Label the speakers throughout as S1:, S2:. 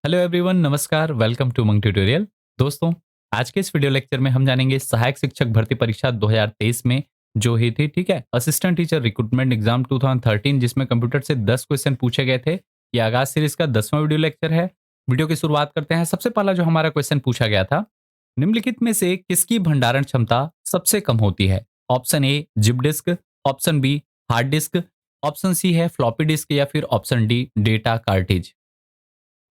S1: Hello everyone, नमस्कार। Welcome to मंग tutorial. दोस्तों, आज के इस वीडियो लेक्चर में हम जानेंगे सहायक शिक्षक भर्ती परीक्षा 2023 में जो हुई थी, ठीक है, असिस्टेंट टीचर रिक्रूटमेंट एग्जाम 2013, जिसमें कंप्यूटर से 10 क्वेश्चन पूछे गए थे। ये आगाज सीरीज का 10वां वीडियो लेक्चर है। वीडियो की शुरुआत करते हैं। सबसे पहला जो हमारा क्वेश्चन पूछा गया था, निम्नलिखित में से किसकी भंडारण क्षमता सबसे कम होती है? Option A zip disk, option B hard disk, option C है फ्लॉपी डिस्क या फिर ऑप्शन डी डेटा कार्टिज।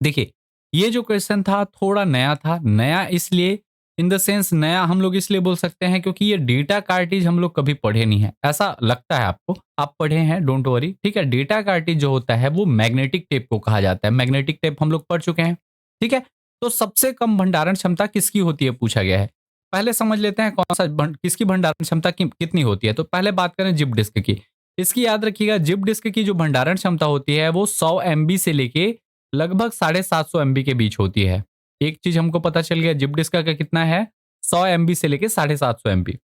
S1: देखिए, ये जो क्वेश्चन था थोड़ा नया था। नया इसलिए, इन द सेंस नया हम लोग इसलिए बोल सकते हैं क्योंकि ये डेटा कार्टिज हम लोग कभी पढ़े नहीं है। ऐसा लगता है आपको, आप पढ़े हैं, डोंट वरी, ठीक है। डेटा कार्टिज जो होता है वो मैग्नेटिक टेप को कहा जाता है। मैग्नेटिक टेप हम लोग पढ़ चुके हैं, ठीक है। तो सबसे कम भंडारण क्षमता किसकी होती है पूछा गया है। पहले समझ लेते हैं कौन सा किसकी भंडारण क्षमता कितनी होती है। तो पहले बात करें जिप डिस्क की। इसकी याद रखिएगा, जिप डिस्क की जो भंडारण क्षमता होती है वो 100 MB से लेके लगभग 750 MB के बीच होती है। एक चीज हमको पता चल गया, जिप डिस्क का कितना है, 100 MB से लेके 750 MB।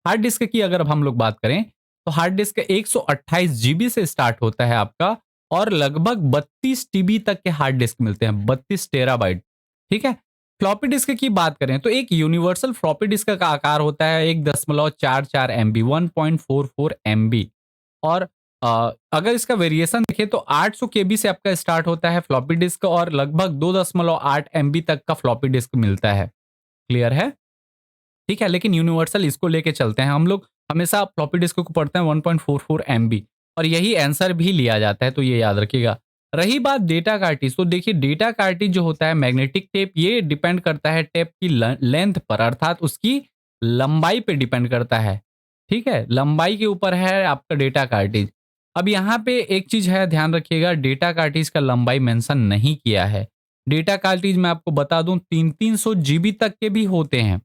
S1: हार्ड डिस्क की अगर अब हम लोग बात करें तो हार्ड डिस्क 128 GB से स्टार्ट होता है आपका, और लगभग 32 TB तक के हार्ड डिस्क मिलते हैं, 32 टेराबाइट, ठीक है। फ्लॉपी डिस्क की बात करें तो एक यूनिवर्सल फ्लॉपी डिस्क का आकार होता है 1.44 MB, 1.44 MB। और अगर इसका वेरिएशन देखें तो 800 KB से आपका स्टार्ट होता है फ्लॉपी डिस्क, और लगभग 2.8 MB तक का फ्लॉपी डिस्क मिलता है। क्लियर है? ठीक है, लेकिन यूनिवर्सल इसको लेके चलते हैं हम लोग। हमेशा फ्लॉपी डिस्क को पढ़ते हैं 1.44 MB, और यही आंसर भी लिया जाता है, तो ये याद रखिएगा। रही बात डेटा कार्टिज, तो देखिए डेटा कार्टिज जो होता है मैग्नेटिक टेप, ये डिपेंड करता है टेप की लेंथ पर, अर्थात उसकी लंबाई पे डिपेंड करता है, ठीक है। लंबाई के ऊपर है आपका डेटा कार्टिज। अब यहाँ पे एक चीज है, ध्यान रखिएगा, डेटा कार्टिज का लंबाई मेंशन नहीं किया है। डेटा कार्टिज मैं आपको बता दूं 300 GB तक के भी होते हैं।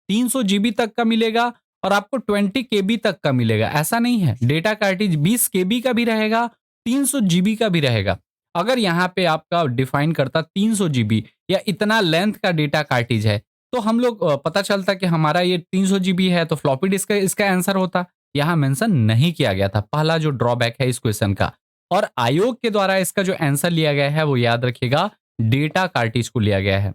S1: 300 GB तक का मिलेगा और आपको 20 KB तक का मिलेगा, ऐसा नहीं है। डेटा कार्टिज 20 KB का भी रहेगा, 300 GB का भी रहेगा। अगर यहाँ पे आपका डिफाइन करता 300 GB या इतना लेंथ का डेटा कार्टिज है, तो हम लोग पता चलता कि हमारा ये 300 GB है, तो फ्लॉपी डिस्क इसका आंसर होता। यहाँ मेंशन नहीं किया गया था, पहला जो ड्रॉबैक है इस क्वेश्चन का। और आयोग के द्वारा इसका जो आंसर लिया गया है वो याद रखिएगा, डेटा कार्टिज को लिया गया है।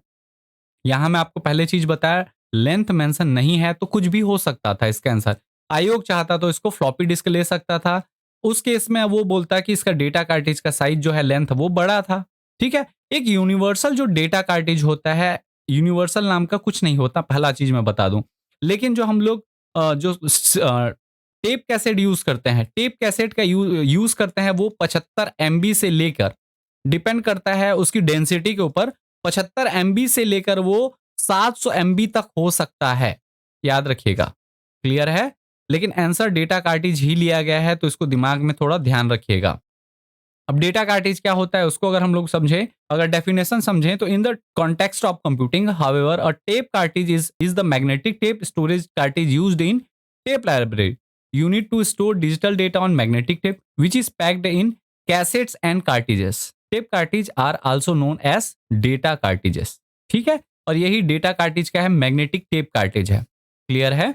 S1: यहाँ मैं आपको पहले चीज बताया, लेंथ मेंशन नहीं है तो कुछ भी हो सकता था इसका आंसर। आयोग चाहता तो इसको फ्लॉपी डिस्क ले सकता था। उस केस में वो बोलता कि इसका डेटा कार्टिज का साइज जो है, लेंथ वो बड़ा था, ठीक है। एक यूनिवर्सल जो डेटा कार्टिज होता है, यूनिवर्सल नाम का कुछ नहीं होता, पहला चीज मैं बता दूं। लेकिन जो हम लोग जो टेप कैसेट यूज करते हैं, टेप कैसेट का यूज करते हैं, वो 75 MB से लेकर, डिपेंड करता है उसकी डेंसिटी के ऊपर, 75 MB से लेकर वो 700 MB तक हो सकता है, याद रखिएगा। क्लियर है? लेकिन आंसर डेटा कार्टिज ही लिया गया है, तो इसको दिमाग में थोड़ा ध्यान रखिएगा। अब डेटा कार्टिज क्या होता है उसको अगर हम लोग समझें, अगर डेफिनेशन समझें, तो in the context of computing however a tape cartridge is the magnetic tape storage cartridge used in tape library. You need to store digital data on magnetic tape, which is packed in cassettes and cartridges. Tape cartridge are also known as data cartridges. ठीक है, और यही data cartridge का है, magnetic tape cartridge है। Clear है?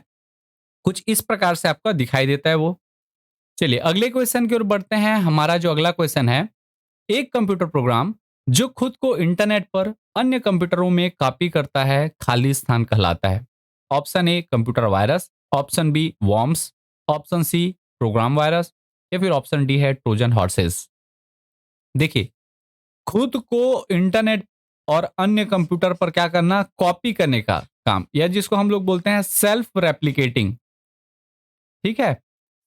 S1: कुछ इस प्रकार से आपका दिखाई देता है वो। चलिए अगले क्वेश्चन की ओर बढ़ते हैं। हमारा जो अगला क्वेश्चन है, एक कंप्यूटर प्रोग्राम जो खुद को इंटरनेट पर अन्य कंप्यूटरों में कॉपी करता है खाली स्थान कहलाता है। Option A computer virus, option B worms, option C program virus, या फिर ऑप्शन डी है ट्रोजन हॉर्सेस। देखिए, खुद को इंटरनेट और अन्य कंप्यूटर पर क्या करना, कॉपी करने का काम, या जिसको हम लोग बोलते हैं सेल्फ रेप्लिकेटिंग, ठीक है।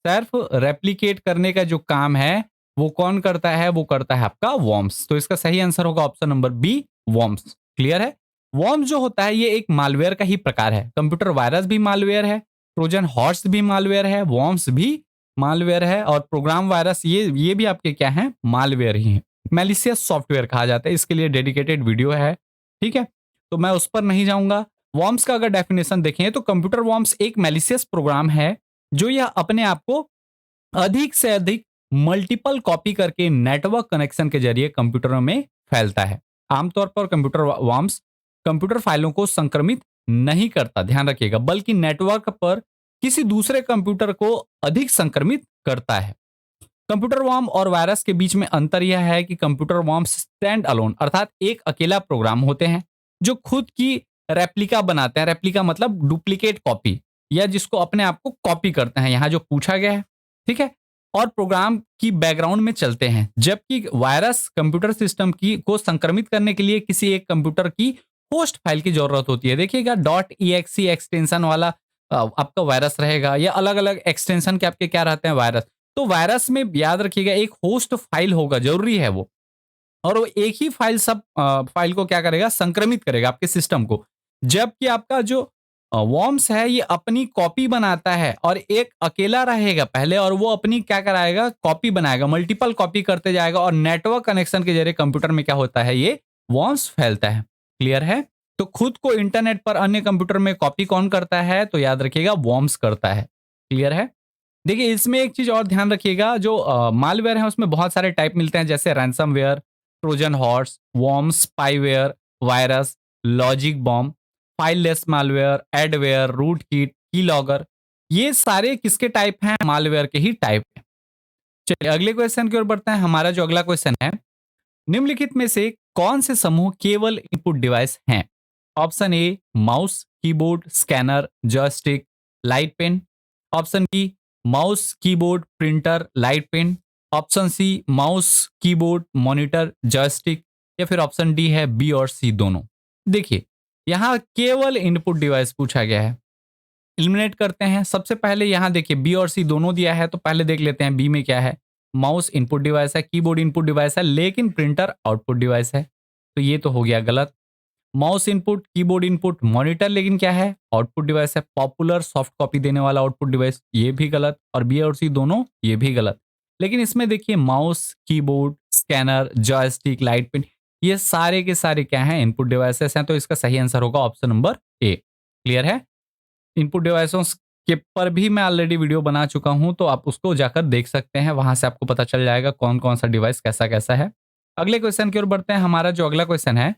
S1: सेल्फ रेप्लिकेट करने का जो काम है वो कौन करता है, वो करता है आपका वॉर्म्स। तो इसका सही आंसर होगा option number B, worms. Clear है? वॉर्म्स जो होता है ये एक मालवेयर का ही प्रकार है। कंप्यूटर वायरस भी मालवेयर है, ट्रोजन हॉर्स भी मालवेयर है, वॉर्म्स भी मालवेयर है, और प्रोग्राम वायरस ये भी आपके क्या है, मालवेयर ही है। मैलिशियस सॉफ्टवेयर कहा जाता है, इसके लिए डेडिकेटेड वीडियो है, ठीक है, तो मैं उस पर नहीं जाऊंगा। वॉर्म्स का अगर डेफिनेशन देखें तो कंप्यूटर वॉर्म्स एक मैलिशियस प्रोग्राम है जो यह अपने आप को अधिक से अधिक मल्टीपल कॉपी करके नेटवर्क कनेक्शन के जरिए कंप्यूटरों में फैलता है। आमतौर पर कंप्यूटर वॉर्म्स कंप्यूटर फाइलों को संक्रमित नहीं करता, ध्यान रखिएगा, बल्कि नेटवर्क पर किसी दूसरे कंप्यूटर को अधिक संक्रमित करता है। कंप्यूटर वॉर्म और वायरस के बीच में अंतर यह है कि कंप्यूटर वॉर्म स्टैंड अलोन अर्थात एक अकेला प्रोग्राम होते हैं जो खुद की रेप्लिका बनाते हैं। रेप्लिका मतलब डुप्लीकेट कॉपी, या जिसको अपने आप को कॉपी करते हैं, यहाँ जो पूछा गया है, ठीक है, और प्रोग्राम की बैकग्राउंड में चलते हैं। जबकि वायरस कंप्यूटर सिस्टम की को संक्रमित करने के लिए किसी एक कंप्यूटर की होस्ट फाइल की जरूरत होती है। देखिएगा डॉट .exe एक्सटेंशन वाला आपका वायरस रहेगा, या अलग अलग एक्सटेंशन के आपके क्या रहते हैं वायरस। तो वायरस में याद रखिएगा एक होस्ट फाइल होगा, जरूरी है वो, और वो एक ही फाइल सब फाइल को क्या करेगा, संक्रमित करेगा आपके सिस्टम को। जबकि आपका जो वॉर्म्स है ये अपनी कॉपी बनाता है और एक अकेला रहेगा पहले, और वो अपनी क्या कराएगा, कॉपी बनाएगा, मल्टीपल कॉपी करते जाएगा, और नेटवर्क कनेक्शन के जरिए कंप्यूटर में क्या होता है, ये वॉर्म्स फैलता है। क्लियर है? तो खुद को इंटरनेट पर अन्य कंप्यूटर में कॉपी कौन करता है, तो याद रखिएगा वॉर्म्स करता है। क्लियर है? देखिए इसमें एक चीज और ध्यान रखिएगा, जो मालवेयर है उसमें बहुत सारे टाइप मिलते हैं, जैसे ransomware, Trojan horse, worms, spyware, virus, logic bomb, fileless malware, adware, rootkit, keylogger. ये सारे किसके टाइप हैं, मालवेयर के ही टाइप हैं। चलिए अगले क्वेश्चन की ओर बढ़ते हैं। हमारा जो अगला क्वेश्चन है, निम्नलिखित में से कौन से समूह केवल इनपुट डिवाइस हैं? Option A mouse, keyboard, scanner, joystick, light pen. Option B mouse, keyboard, printer, light pen. Option C mouse, keyboard, monitor, joystick, या फिर ऑप्शन डी है बी और सी दोनों। देखिए यहां केवल इनपुट डिवाइस पूछा गया है। एलिमिनेट करते हैं। सबसे पहले यहां देखिए बी और सी दोनों दिया है, तो पहले देख लेते हैं बी में क्या है। माउस इनपुट डिवाइस है, कीबोर्ड इनपुट डिवाइस है, लेकिन प्रिंटर आउटपुट डिवाइस है, तो ये तो हो गया गलत। Mouse input, keyboard input, monitor लेकिन क्या है, आउटपुट डिवाइस है, पॉपुलर सॉफ्ट कॉपी देने वाला आउटपुट डिवाइस, ये भी गलत। और बी और सी दोनों ये भी गलत। लेकिन इसमें देखिए mouse, keyboard, scanner, joystick, light pen, ये सारे के सारे क्या हैं, इनपुट डिवाइसेस हैं, तो इसका सही आंसर होगा ऑप्शन नंबर ए। क्लियर है? इनपुट डिवाइसों के पर भी मैं ऑलरेडी वीडियो बना चुका हूं, तो आप उसको जाकर देख सकते हैं, वहां से आपको पता चल जाएगा कौन कौन सा डिवाइस कैसा कैसा है। अगले क्वेश्चन की ओर बढ़ते हैं। हमारा जो अगला क्वेश्चन है,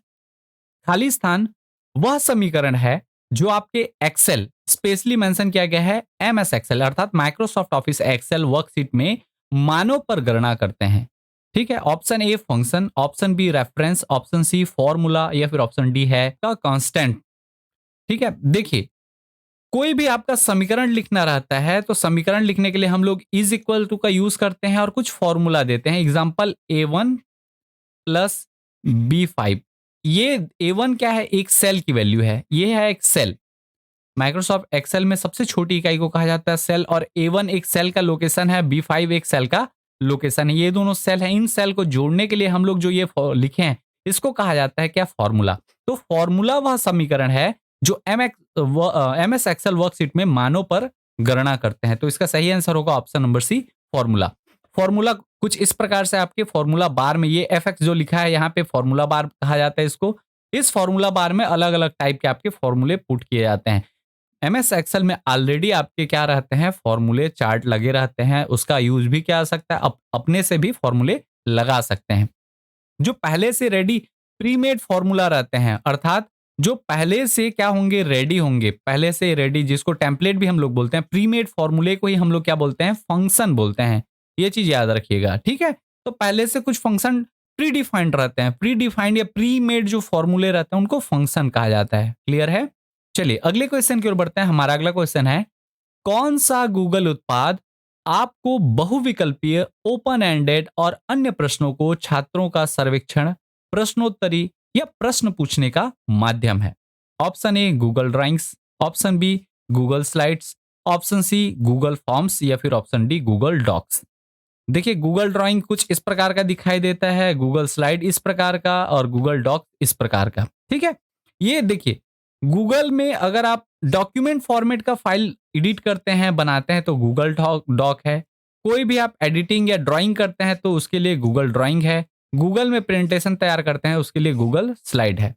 S1: खाली स्थान वह समीकरण है जो आपके एक्सेल, स्पेशली मेंशन किया गया है एमएस एक्सेल अर्थात माइक्रोसॉफ्ट ऑफिस एक्सेल वर्कशीट में मानों पर गणना करते हैं। ठीक है, option A function, option B reference, option C formula, या फिर ऑप्शन डी है का कांस्टेंट। ठीक है, देखिए कोई भी आपका समीकरण लिखना रहता है तो समीकरण लिखने के लिए हम लोग इज इक्वल टू का यूज करते हैं और कुछ फॉर्मूला देते हैं। Example A1 plus B5। ये A1 क्या है, एक सेल की वैल्यू है, ये है एक सेल। माइक्रोसॉफ्ट एक्सेल में सबसे छोटी इकाई को कहा जाता है सेल, और A1 एक सेल का लोकेशन है, B5 एक सेल का लोकेशन है। ये दोनों सेल हैं, इन सेल को जोड़ने के लिए हम लोग जो ये लिखे हैं इसको कहा जाता है क्या, फॉर्मूला। तो फॉर्मूला वह समीकरण है जो एमएस एक्सेल वर्कशीट में मानों पर गणना करते हैं। तो इसका सही आंसर होगा option number C, formula. Formula कुछ इस प्रकार से आपके फॉर्मूला बार में, ये एफ जो लिखा है यहाँ पे फॉर्मूला बार कहा जाता है इसको। इस फॉर्मूला बार में अलग अलग टाइप के आपके फॉर्मूले पुट किए जाते हैं। एमएस एक्सेल में ऑलरेडी आपके क्या रहते हैं, फॉर्मूले चार्ट लगे रहते हैं, उसका यूज भी किया जा सकता है, अपने से भी फॉर्मूले लगा सकते हैं। जो पहले से रेडी प्रीमेड फॉर्मूला रहते हैं, अर्थात जो पहले से क्या होंगे, रेडी होंगे, पहले से रेडी, जिसको टेम्पलेट भी हम लोग बोलते हैं, प्रीमेड फॉर्मूले को ही हम लोग क्या बोलते हैं, फंक्शन बोलते हैं। ये चीज याद रखिएगा, ठीक है। तो पहले से कुछ फंक्शन प्री डिफाइंड रहते हैं, प्री डिफाइंड या प्रीमेड जो फॉर्मूले रहते हैं उनको फंक्शन कहा जाता है। क्लियर है? चलिए अगले क्वेश्चन की ओर बढ़ते हैं। हमारा अगला क्वेश्चन है, कौन सा गूगल उत्पाद आपको बहुविकल्पीय, ओपन एंडेड और अन्य प्रश्नों को छात्रों का सर्वेक्षण, प्रश्नोत्तरी या प्रश्न पूछने का माध्यम है? Option A Google drawings, option B Google slides, option C Google forms, या फिर ऑप्शन डी गूगल डॉक्स। देखिए गूगल ड्राइंग कुछ इस प्रकार का दिखाई देता है, गूगल स्लाइड इस प्रकार का, और गूगल डॉक इस प्रकार का। ठीक है, ये देखिए गूगल में अगर आप डॉक्यूमेंट फॉर्मेट का फाइल एडिट करते हैं, बनाते हैं, तो गूगल डॉक है। कोई भी आप एडिटिंग या ड्राइंग करते हैं तो उसके लिए गूगल ड्राइंग है। गूगल में प्रेजेंटेशन तैयार करते हैं उसके लिए गूगल स्लाइड है।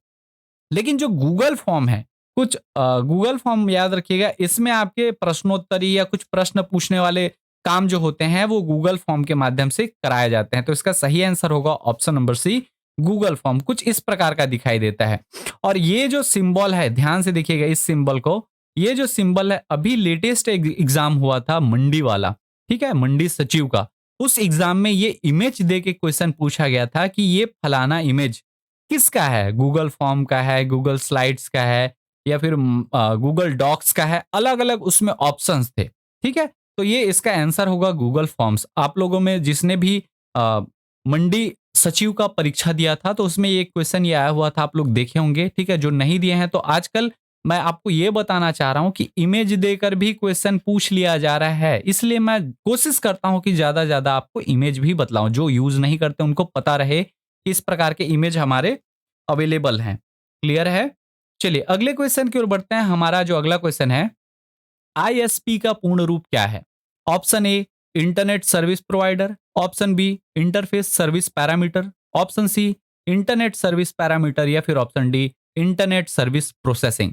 S1: लेकिन जो गूगल फॉर्म है, कुछ गूगल फॉर्म याद रखिएगा, इसमें आपके प्रश्नोत्तरी या कुछ प्रश्न पूछने वाले काम जो होते हैं वो गूगल फॉर्म के माध्यम से कराए जाते हैं। तो इसका सही आंसर होगा option number C, Google form. कुछ इस प्रकार का दिखाई देता है। और ये जो सिंबल है, ध्यान से देखिएगा इस सिंबल को, ये जो सिंबल है, अभी लेटेस्ट एग्जाम हुआ था मंडी वाला, ठीक है, मंडी सचिव का, उस एग्जाम में ये इमेज दे के क्वेश्चन पूछा गया था कि ये फलाना इमेज किसका है? गूगल फॉर्म का है, गूगल स्लाइड्स का है या फिर गूगल डॉक्स का है, अलग-अलग उसमें ऑप्शंस थे, ठीक है? तो ये इसका आंसर होगा गूगल फॉर्म्स। आप लोगों में जिसने भी अ, मंडी सचिव का परीक्षा दिया था, तो उसमें ये क्वेश्चन ये आया हुआ था, आप लोग देखे होंगे, ठीक है? जो नहीं दिए हैं, तो आजकल मैं आपको ये बताना चाह रहा हूँ कि इमेज देकर भी क्वेश्चन पूछ लिया जा रहा है। इसलिए मैं कोशिश करता हूँ कि ज़्यादा से ज़्यादा आपको इमेज भी बतलाऊँ। जो यूज़ नहीं करते उनको पता रहे कि इस प्रकार के इमेज हमारे अवेलेबल हैं। क्लियर है? चलिए अगले क्वेश्चन की ओर बढ़ते हैं। हमारा जो अगला क्वेश्चन है, आईएसपी का पूर्ण रूप क्या है? Option A internet service provider, option B interface service parameter, option C internet service parameter या फिर option D internet service processing.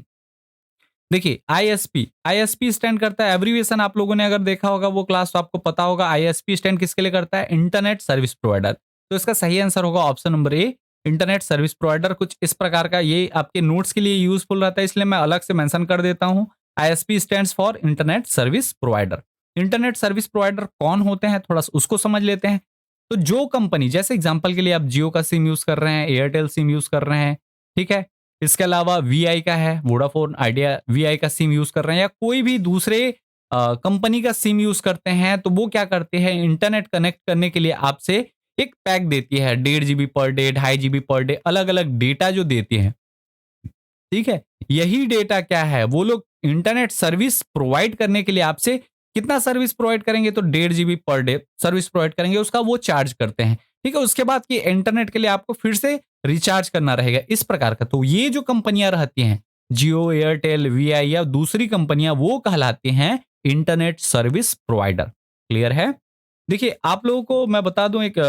S1: देखिए आईएसपी, आईएसपी स्टैंड करता है, एब्रिविएशन आप लोगों ने अगर देखा होगा वो क्लास तो आपको पता होगा आईएसपी स्टैंड किसके लिए करता है? Internet service provider. तो इसका सही आंसर होगा option number A internet service provider. कुछ इस प्रकार का, ये आपके नोट्स के लिए यूजफुल रहता है इसलिए मैं अलग से मेंशन कर देता हूं। ISP stands for internet service provider. Internet service provider कौन होते हैं, थोड़ा सा उसको समझ लेते हैं। तो जो कंपनी, जैसे एग्जांपल के लिए आप जियो का सिम यूज कर रहे हैं, एयरटेल सिम यूज कर रहे हैं, ठीक है, इसके अलावा वीआई का है, वोडाफोन आइडिया वीआई का सिम यूज कर रहे हैं या कोई भी दूसरे कंपनी का सिम यूज करते हैं, तो वो क्या करते हैं, इंटरनेट कनेक्ट करने के लिए आपसे एक पैक देती है, 1.5 GB per day, 2.5 GB per day, अलग अलग डेटा जो देती है, ठीक है। यही डेटा क्या है, वो लोग इंटरनेट सर्विस प्रोवाइड करने के लिए आपसे कितना सर्विस प्रोवाइड करेंगे, तो 1.5 GB per day service provide करेंगे, उसका वो चार्ज करते हैं, ठीक है। उसके बाद की इंटरनेट के लिए आपको फिर से रिचार्ज करना रहेगा, इस प्रकार का। तो ये जो कंपनियां रहती हैं, जियो, एयरटेल, वीआई या दूसरी कंपनियां, वो कहलाती हैं इंटरनेट सर्विस प्रोवाइडर। क्लियर है? देखिए आप लोगों को मैं बता दूं, एक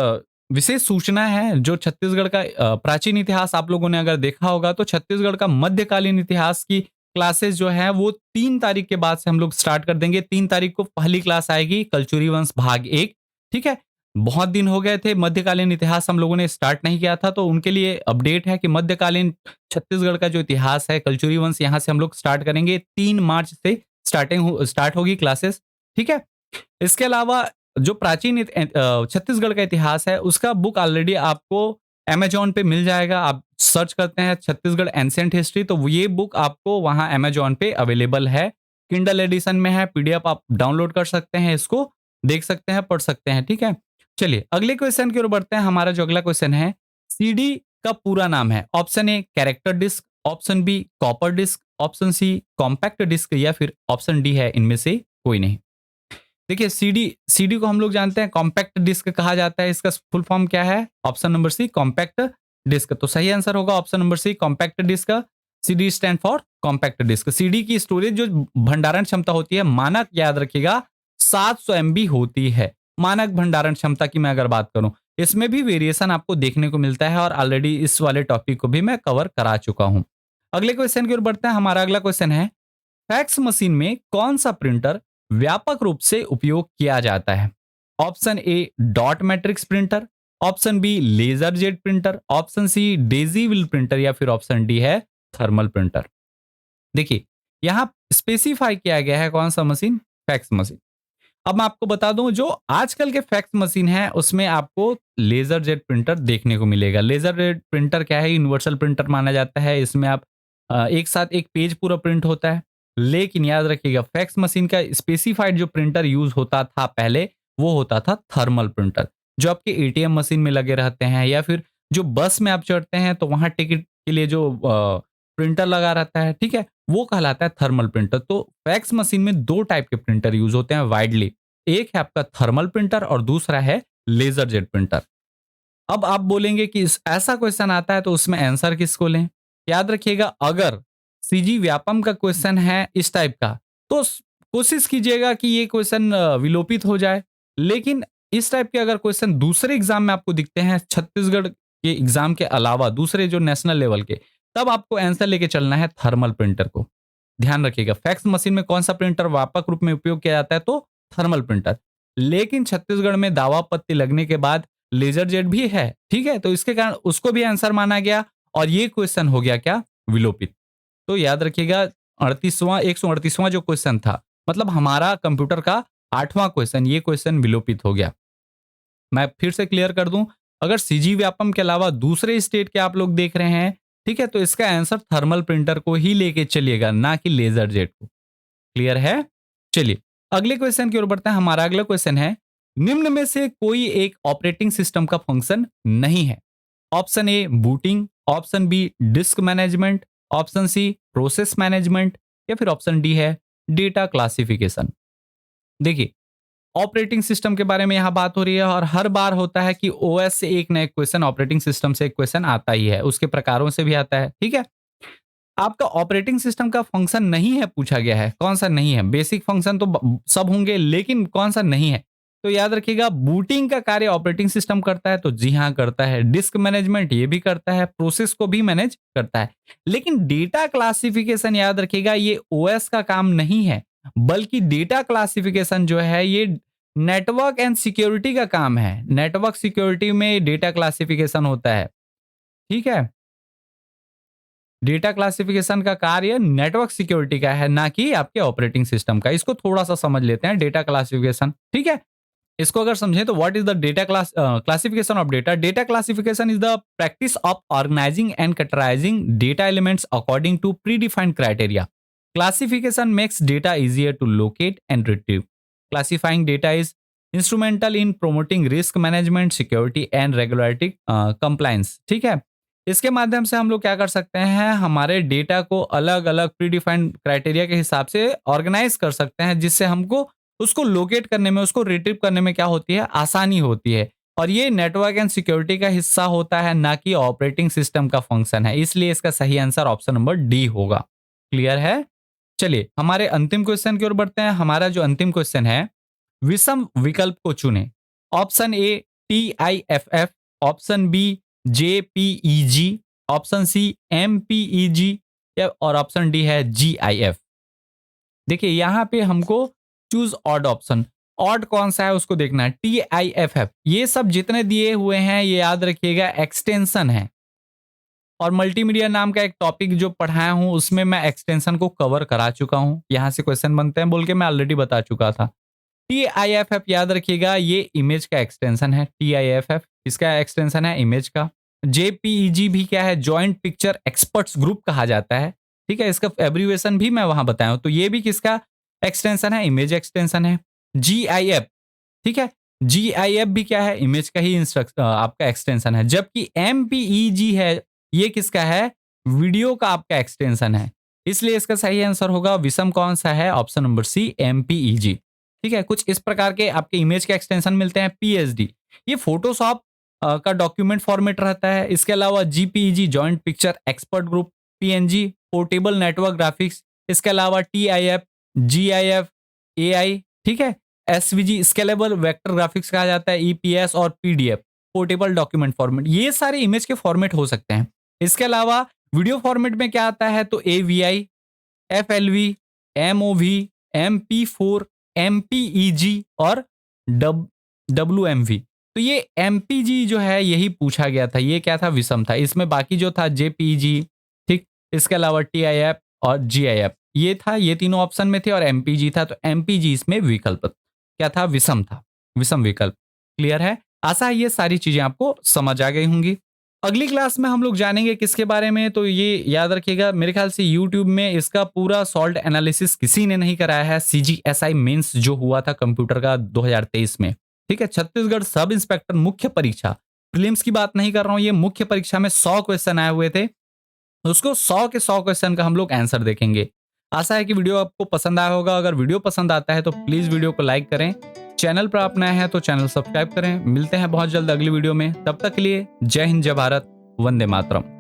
S1: विशेष सूचना है। जो छत्तीसगढ़ का प्राचीन इतिहास आप लोगों ने अगर देखा होगा, तो छत्तीसगढ़ का मध्यकालीन इतिहास की क्लासेस जो है वो 3 तारीख के बाद से हम लोग स्टार्ट कर देंगे। 3 तारीख को पहली क्लास आएगी, कलचुरी वंश भाग 1, ठीक है। बहुत दिन हो गए थे, मध्यकालीन इतिहास हम लोगों ने स्टार्ट नहीं किया था, तो उनके लिए अपडेट है कि मध्यकालीन छत्तीसगढ़ का जो इतिहास है, कलचुरी वंश, यहाँ से हम लोग स्टार्ट करेंगे। 3 मार्च से स्टार्ट होगी क्लासेस, ठीक है। इसके अलावा जो प्राचीन छत्तीसगढ़ का इतिहास है, उसका बुक ऑलरेडी आपको अमेज़न पे मिल जाएगा। आप सर्च करते हैं छत्तीसगढ़ एंशिएंट हिस्ट्री, तो ये बुक आपको वहाँ अमेज़न पे अवेलेबल है। किंडल एडिशन में है, पीडीएफ आप डाउनलोड कर सकते हैं, इसको देख सकते हैं, पढ़ सकते हैं, ठीक है। चलिए अगले क्वेश्चन की ओर बढ़ते हैं। हमारा जो अगला क्वेश्चन है, सीडी का पूरा नाम है, option A character disk, option B copper disk, option C compact disk या फिर ऑप्शन डी है इनमें से कोई नहीं। देखिए सीडी, सीडी को हम लोग जानते हैं कॉम्पैक्ट डिस्क कहा जाता है। इसका फुल फॉर्म क्या है? Option number C compact disk. तो सही आंसर होगा option number C compact disk. CD stand for compact disk. CD की स्टोरेज जो भंडारण क्षमता होती है, मानक याद रखिएगा 700 एमबी होती है। मानक भंडारण क्षमता की मैं अगर बात करूं, इसमें भी वेरिएशन आपको देखने को मिलता है और ऑलरेडी इस वाले टॉपिक को भी मैं कवर करा चुका हूं। अगले क्वेश्चन की ओर बढ़ते हैं। हमारा अगला क्वेश्चन है, फैक्स मशीन में कौन सा प्रिंटर व्यापक रूप से उपयोग किया जाता है? Option A dot matrix printer, option B laser jet printer, option C daisy wheel printer या फिर ऑप्शन डी है थर्मल प्रिंटर। देखिए यहां स्पेसिफाई किया गया है कौन सा मशीन? Fax machine. अब मैं आपको बता दूं, जो आजकल के फैक्स मशीन है उसमें आपको लेजर जेट प्रिंटर देखने को मिलेगा। लेजर जेट प्रिंटर क्या है? यूनिवर्सल प्रिंटर माना जाता है। इसमें आप एक साथ एक पेज पूरा प्रिंट होता है। लेकिन याद रखिएगा, फैक्स मशीन का स्पेसिफाइड जो प्रिंटर यूज होता था पहले, वो होता था थर्मल प्रिंटर, जो आपके एटीएम मशीन में लगे रहते हैं या फिर जो बस में आप चढ़ते हैं तो वहां टिकट के लिए जो प्रिंटर लगा रहता है, ठीक है, वो कहलाता है थर्मल प्रिंटर। तो फैक्स मशीन में 2 टाइप के प्रिंटर यूज होते हैं वाइडली। एक है आपका थर्मल प्रिंटर और दूसरा है लेजर जेट प्रिंटर। अब आप बोलेंगे कि ऐसा क्वेश्चन आता है तो उसमें आंसर किसको लें? याद रखिएगा, अगर सीजी व्यापम का क्वेश्चन है इस टाइप का, तो कोशिश कीजिएगा कि ये क्वेश्चन विलोपित हो जाए। लेकिन इस टाइप के अगर क्वेश्चन दूसरे एग्जाम में आपको दिखते हैं, छत्तीसगढ़ के एग्जाम के अलावा दूसरे जो नेशनल लेवल के, तब आपको आंसर लेके चलना है थर्मल प्रिंटर को। ध्यान रखिएगा, फैक्स मशीन में कौन सा प्रिंटर व्यापक रूप में उपयोग किया जाता है? तो थर्मल प्रिंटर। लेकिन छत्तीसगढ़ में दावा पत्ती लगने के बाद लेजर जेट भी है, ठीक है, तो इसके कारण उसको भी आंसर माना गया और ये क्वेश्चन हो गया क्या? विलोपित। तो याद रखिएगा, 138वां जो क्वेश्चन था, मतलब हमारा कंप्यूटर का 8वां क्वेश्चन, ये क्वेश्चन विलोपित हो गया। मैं फिर से क्लियर कर दूं, अगर सीजी व्यापम के अलावा दूसरे स्टेट के आप लोग देख रहे हैं, ठीक है, तो इसका आंसर थर्मल प्रिंटर को ही लेके चलिएगा, ना कि लेजर जेट को। क्लियर है? चलिए अगले क्वेश्चन की ओर बढ़ते हैं। हमारा अगला क्वेश्चन है, निम्न में से कोई एक ऑपरेटिंग सिस्टम का फंक्शन नहीं है। Option A booting, option B disk management, option C process management, या फिर ऑप्शन डी है डेटा क्लासिफिकेशन। देखिए, ऑपरेटिंग सिस्टम के बारे में यहां बात हो रही है और हर बार होता है कि ओएस से एक ना एक क्वेश्चन, ऑपरेटिंग सिस्टम से एक क्वेश्चन आता ही है, उसके प्रकारों से भी आता है। ठीक है, आपका ऑपरेटिंग सिस्टम का फंक्शन नहीं है पूछा गया है, कौन सा नहीं है? बेसिक फंक्शन तो सब होंगे, लेकिन कौन सा नहीं है? तो याद रखिएगा, बूटिंग का कार्य ऑपरेटिंग सिस्टम करता है, तो जी हाँ करता है। डिस्क मैनेजमेंट ये भी करता है, प्रोसेस को भी मैनेज करता है। लेकिन डेटा क्लासिफिकेशन याद रखिएगा, ये ओएस का काम नहीं है, बल्कि डेटा क्लासिफिकेशन जो है ये नेटवर्क एंड सिक्योरिटी का काम है। नेटवर्क सिक्योरिटी में डेटा क्लासिफिकेशन होता है। ठीक है, डेटा क्लासिफिकेशन का कार्य नेटवर्क सिक्योरिटी का है, ना कि आपके ऑपरेटिंग सिस्टम का। इसको थोड़ा सा समझ लेते हैं, डेटा क्लासिफिकेशन। ठीक है, इसको अगर समझें तो what is the data classification of data? Data classification is the practice of organising and categorising data elements according to predefined criteria. Classification makes data easier to locate and retrieve. Classifying data is instrumental in promoting risk management, security and regulatory compliance. ठीक है, इसके माध्यम से हम लोग क्या कर सकते हैं, हमारे डेटा को अलग अलग प्री डिफाइंड क्राइटेरिया के हिसाब से ऑर्गेनाइज कर सकते हैं, जिससे हमको उसको लोकेट करने में, उसको रिट्रीव करने में क्या होती है, आसानी होती है। और ये नेटवर्क एंड सिक्योरिटी का हिस्सा होता है, ना कि ऑपरेटिंग सिस्टम का फंक्शन है। इसलिए इसका सही आंसर ऑप्शन नंबर डी होगा। क्लियर है? चलिए हमारे अंतिम क्वेश्चन की ओर बढ़ते हैं। हमारा जो अंतिम क्वेश्चन है, विषम विकल्प को चुने। Option A TIFF, option B JPEG, option C MPEG, या और ऑप्शन डी है GIF। देखिए यहां पे हमको चूज ऑड ऑप्शन। ऑड कौन सा है उसको देखना है। TIFF, ये सब जितने दिए हुए हैं ये याद रखिएगा एक्सटेंशन है, और मल्टीमीडिया नाम का एक टॉपिक जो पढ़ाया हूं उसमें मैं एक्सटेंशन को कवर करा चुका हूं। यहां से क्वेश्चन बनते हैं बोल के मैं ऑलरेडी बता चुका था। TIFF याद रखिएगा, ये इमेज का एक्सटेंशन है। TIFF इसका एक्सटेंशन है इमेज का। JPEG भी क्या है, जॉइंट पिक्चर एक्सपर्ट्स ग्रुप कहा जाता है। ठीक है, इसका एब्रीवेशन भी मैं वहां बताया हूं, तो ये भी किसका एक्सटेंशन है, इमेज एक्सटेंशन है। GIF, ठीक है, GIF भी क्या है, इमेज का ही आपका एक्सटेंशन है। जबकि MPEG है, ये किसका है, वीडियो का आपका एक्सटेंशन है। इसलिए इसका सही आंसर होगा विषम कौन सा है, ऑप्शन नंबर सी MPEG। ठीक है, कुछ इस प्रकार के आपके इमेज के एक्सटेंशन मिलते हैं। PSD ये फोटोशॉप का डॉक्यूमेंट फॉर्मेट रहता है। इसके अलावा GPEG joint picture expert group, PNG portable network graphics, इसके अलावा TIF, GIF, AI, ठीक है, SVG स्केलेबल वेक्टर ग्राफिक्स कहा जाता है, EPS और PDF पोर्टेबल डॉक्यूमेंट फॉर्मेट। ये सारे इमेज के फॉर्मेट हो सकते हैं। इसके अलावा वीडियो फॉर्मेट में क्या आता है, तो AVI, FLV, MOV, MP4, MPEG और WMV। तो ये MPG जो है यही पूछा गया था, ये क्या था, विषम था। इसमें बाकी जो था JPEG, ठीक, इसके अलावा TIF और GIF ये था, ये तीनों ऑप्शन में थे, और MPG था। तो MPG इसमें विकल्प क्या था, विषम था, विषम विकल्प। क्लियर है? आशा है ये सारी चीजें आपको समझ आ गई होंगी। अगली क्लास में हम लोग जानेंगे किसके बारे में, तो ये याद रखिएगा, मेरे ख्याल से YouTube में इसका पूरा सॉल्ट एनालिसिस किसी ने नहीं कराया है। CGSI मेंस जो हुआ था कंप्यूटर का 2023 में, ठीक है, छत्तीसगढ़ सब इंस्पेक्टर मुख्य परीक्षा, प्रीलिम्स की बात नहीं कर रहा हूं, ये मुख्य परीक्षा में 100 क्वेश्चन आए हुए थे। उसको 100 के 100 क्वेश्चन का हम लोग आंसर देखेंगे। आशा है कि वीडियो आपको पसंद आया होगा। अगर वीडियो पसंद आता है तो प्लीज वीडियो को लाइक करें। चैनल पर आप नए हैं तो चैनल सब्सक्राइब करें। मिलते हैं बहुत जल्द अगली वीडियो में, तब तक के लिए जय हिंद, जय भारत, वंदे मातरम।